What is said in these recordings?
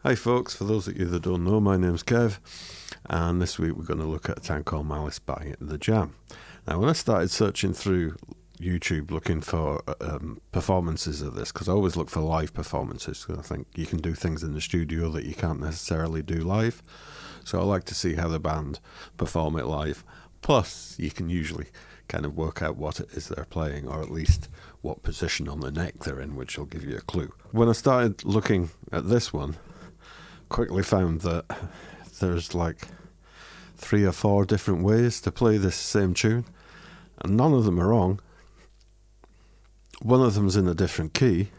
Hi folks, for those of you that don't know, my name's Kev, and this week we're going to look at A Town Called Malice by The Jam. Now when I started searching through YouTube looking for performances of this, because I always look for live performances, because I think you can do things in the studio that you can't necessarily do live, so I like to see how the band perform it live. Plus you can usually kind of work out what it is they're playing, or at least what position on the neck they're in, which will give you a clue. When I started looking at this one, quickly found that there's like 3 or 4 different ways to play this same tune, and none of them are wrong. One of them's in a different key,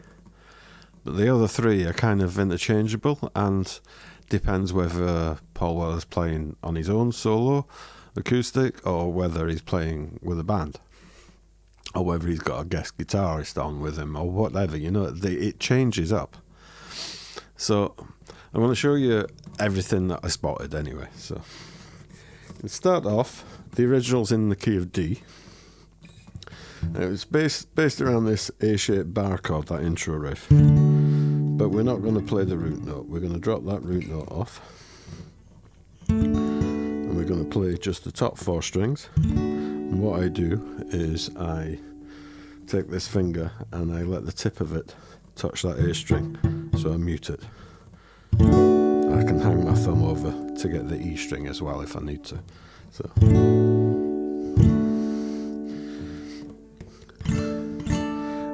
but the other 3 are kind of interchangeable, and depends whether Paul Weller's playing on his own solo acoustic or whether he's playing with a band, or whether he's got a guest guitarist on with him or whatever, you know, it changes up. So I'm going to show you everything that I spotted anyway. So let's start off. The original's in the key of D. It was based around this A-shaped bar chord, that intro riff. But we're not going to play the root note. We're going to drop that root note off. And we're going to play just the top 4 strings. And what I do is I take this finger and I let the tip of it touch that A string. So I mute it. I can hang my thumb over to get the E string as well if I need to. So,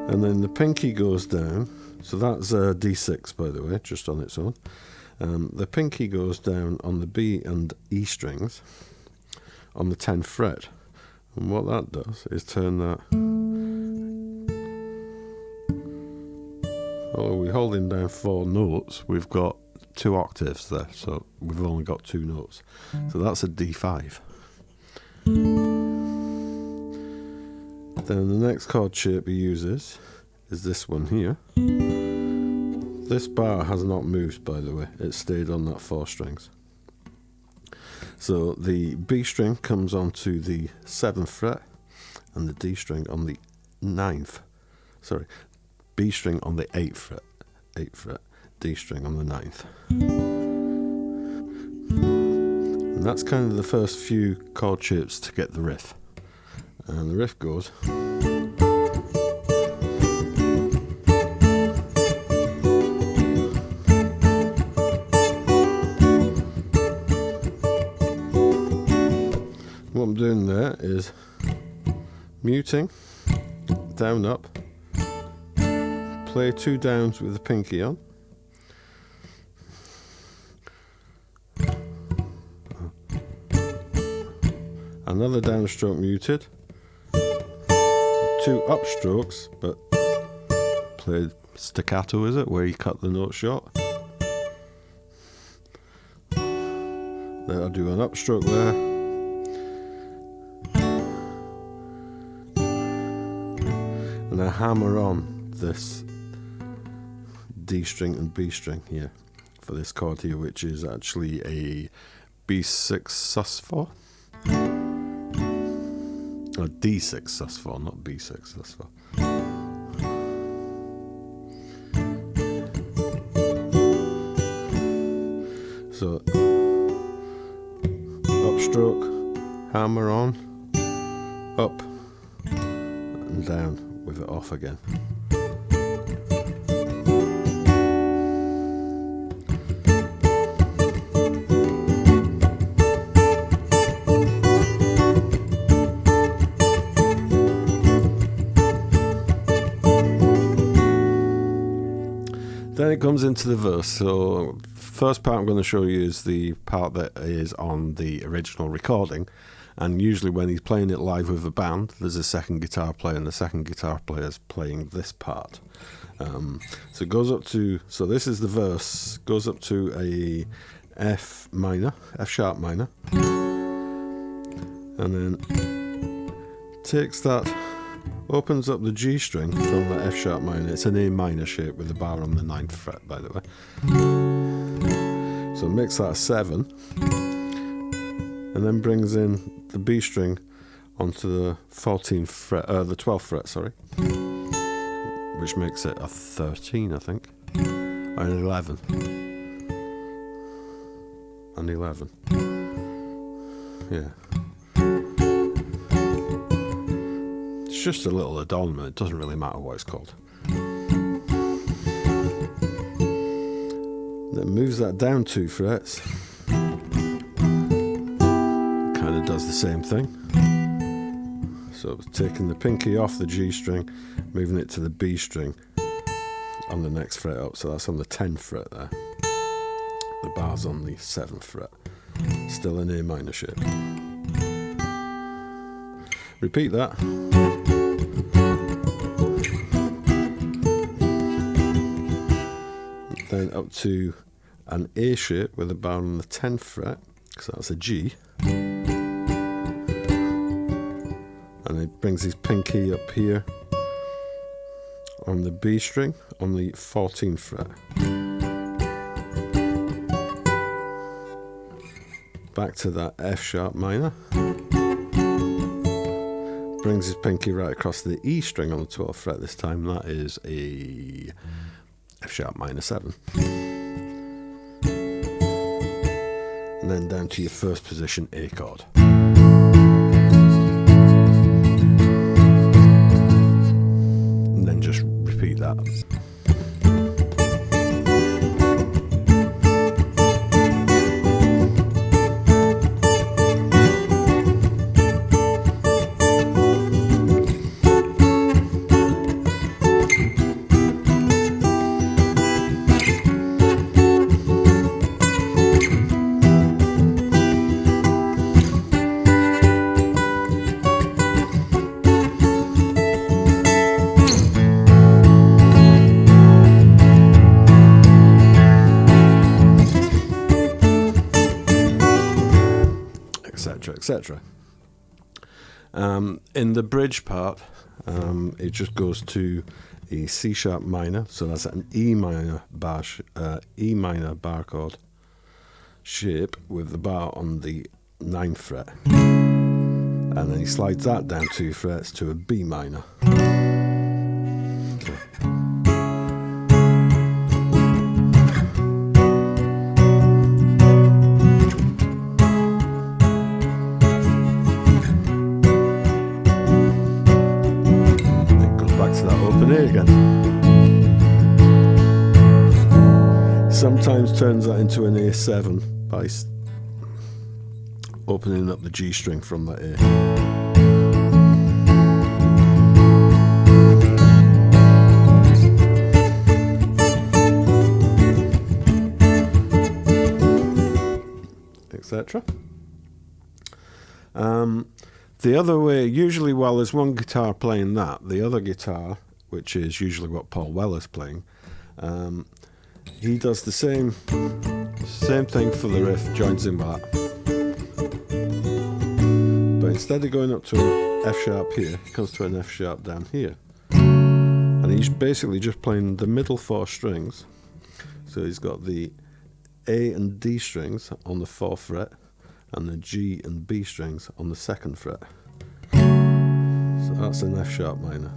and then the pinky goes down. So that's D6, by the way, just on its own. The pinky goes down on the B and E strings on the 10th fret. And what that does is turn that. Although we're holding down 4 notes, we've got 2 octaves there, so we've only got 2 notes. So that's a D5. Then the next chord shape he uses is this one here. This bar has not moved, by the way. It stayed on that 4 strings. So the B string comes onto the 7th fret and the D string on the 9th. Sorry, B string on the 8th fret, D string on the 9th. And that's kind of the first few chord shapes to get the riff. And the riff goes. What I'm doing there is muting, down up, play 2 downs with the pinky on, another downstroke muted, 2 upstrokes, but played staccato, is it, where you cut the note short. Then I'll do an upstroke there, and I hammer on this D string and B string here for this chord here, which is actually a B6 sus4. Or D6 sus4, not B6 sus4. So upstroke, hammer on, up and down with it off again. Then it comes into the verse. So first part I'm going to show you is the part that is on the original recording, and usually when he's playing it live with a band, there's a second guitar player, and the second guitar player is playing this part. So it goes up to, so this is the verse, goes up to a F minor, F sharp minor, and then takes that, opens up the G string from the F sharp minor. It's an A minor shape with the bar on the 9th fret, by the way. So makes that a 7, and then brings in the B string onto the 14th fret, the 12th fret, sorry, which makes it a 13, I think, or an 11. and 11. Yeah. It's just a little adornment, it doesn't really matter what it's called. Then moves that down 2 frets. Kind of does the same thing. So taking the pinky off the G string, moving it to the B string on the next fret up. So that's on the 10th fret there. The bar's on the 7th fret. Still an A minor shape. Repeat that. Then up to an A shape with a bar on the 10th fret, so that's a G. And he brings his pinky up here on the B string on the 14th fret. Back to that F sharp minor. Brings his pinky right across the E string on the 12th fret this time. That is a F sharp minor 7. And then down to your first position A chord. And then just repeat that. Etc. In the bridge part, it just goes to a C sharp minor, so that's an E minor bar chord shape with the bar on the 9th fret, and then he slides that down 2 frets to a B minor. Again. Sometimes turns that into an A7 by opening up the G string from that A. Etc. The other way, usually while there's one guitar playing that, the other guitar, which is usually what Paul Weller's playing, he does the same thing for the riff, joins in with that. But instead of going up to an F sharp here, he comes to an F sharp down here. And he's basically just playing the middle 4 strings. So he's got the A and D strings on the 4th fret, and the G and B strings on the 2nd fret. So that's an F sharp minor.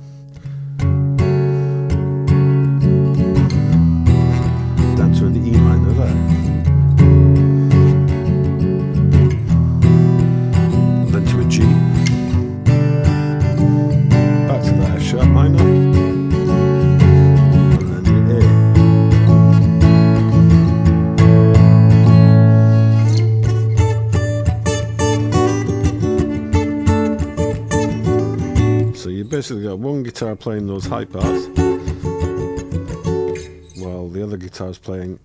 Down to an E minor there. And then to a G. Back to that F sharp minor. And then the A. So you basically got one guitar playing those high parts, while the other guitar's playing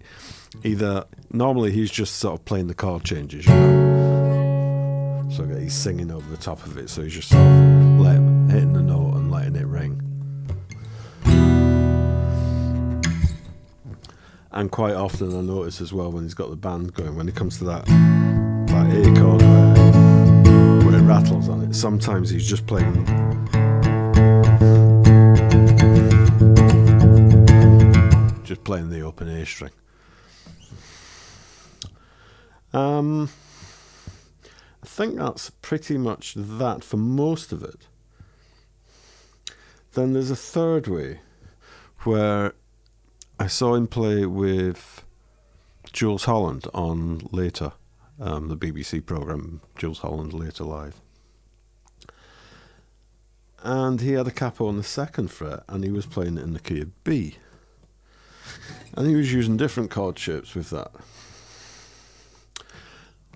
either, normally he's just sort of playing the chord changes, you know? So he's singing over the top of it, so he's just sort of hitting the note and letting it ring. And quite often I notice as well, when he's got the band going, when he comes to that A chord where it rattles on it, sometimes he's just playing the open A string. I think that's pretty much that for most of it. Then there's a third way where I saw him play with Jules Holland on Later the BBC programme Jules Holland Later Live. And he had a capo on the 2nd fret, and he was playing it in the key of B. And he was using different chord shapes with that.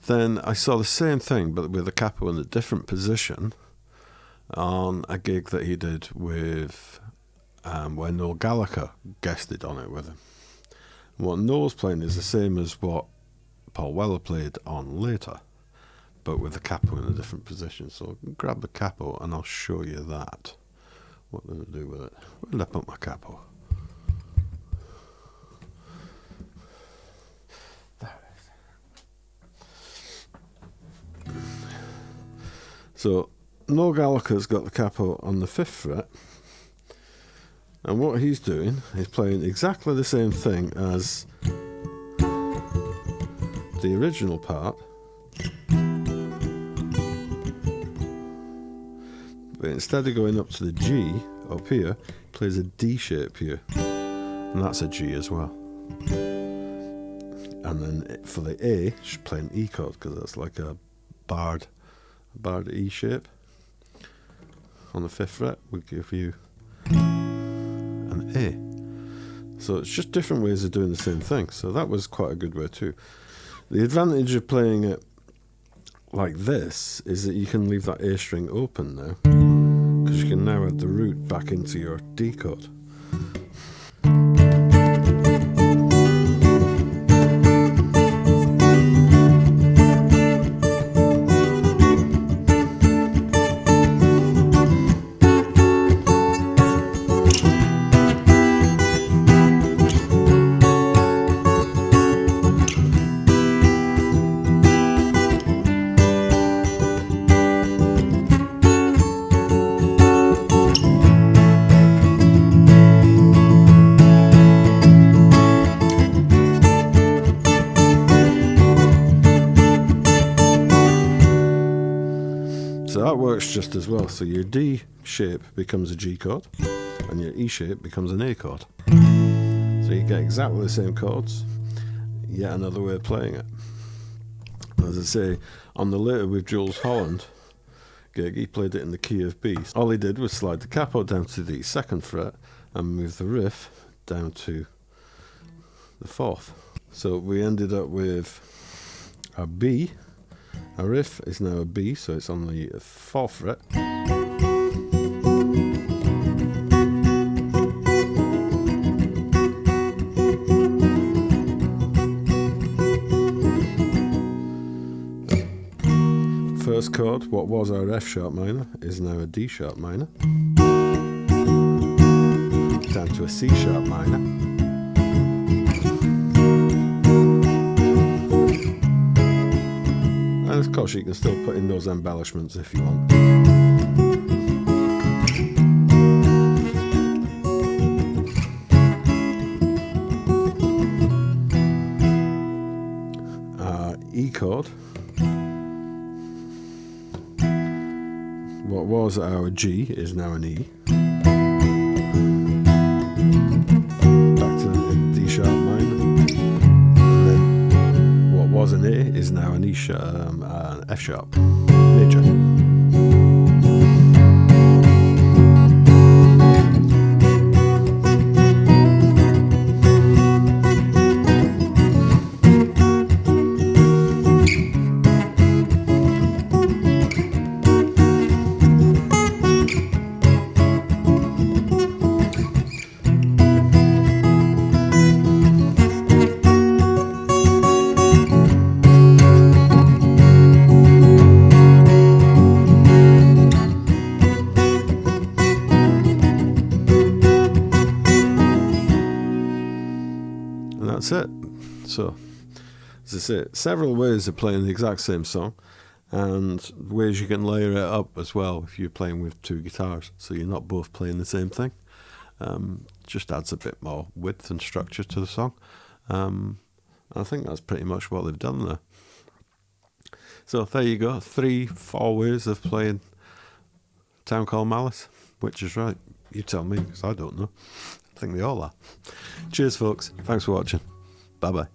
Then I saw the same thing, but with a capo in a different position, on a gig that he did with where Noel Gallagher guested on it with him. And what Noel's playing is the same as what Paul Weller played on Later, but with the capo in a different position. So grab the capo and I'll show you that. What did I do with it? Where did I put my capo? There it is. So Noel Gallagher's got the capo on the 5th fret, and what he's doing is playing exactly the same thing as the original part, but instead of going up to the G up here, he plays a D shape here, and that's a G as well. And then for the A, she's playing E chord, because that's like a barred E shape. On the 5th fret would give you an A. So it's just different ways of doing the same thing. So that was quite a good way too. The advantage of playing it like this is that you can leave that A string open now, because you can now add the root back into your D chord. So that works just as well. So your D shape becomes a G chord, and your E shape becomes an A chord. So you get exactly the same chords, yet another way of playing it. As I say, on the Later with Jules Holland gig, he played it in the key of B. All he did was slide the capo down to the 2nd fret and move the riff down to the 4th. So we ended up with a B. A riff is now a B, so it's on the 4th fret. First chord, what was our F sharp minor, is now a D sharp minor. Down to a C sharp minor. And of course you can still put in those embellishments if you want. E chord. What was our G is now an E. Back to the D sharp minor. And then what was an A is now an E sharp, an F sharp major. And that's it. So, as I say, several ways of playing the exact same song, and ways you can layer it up as well if you're playing with two guitars, so you're not both playing the same thing. Just adds a bit more width and structure to the song. I think that's pretty much what they've done there. So there you go, 3-4 ways of playing A Town Called Malice. Which is right? You tell me, because I don't know. I think they all are. Cheers, folks. Thanks for watching. Bye-bye.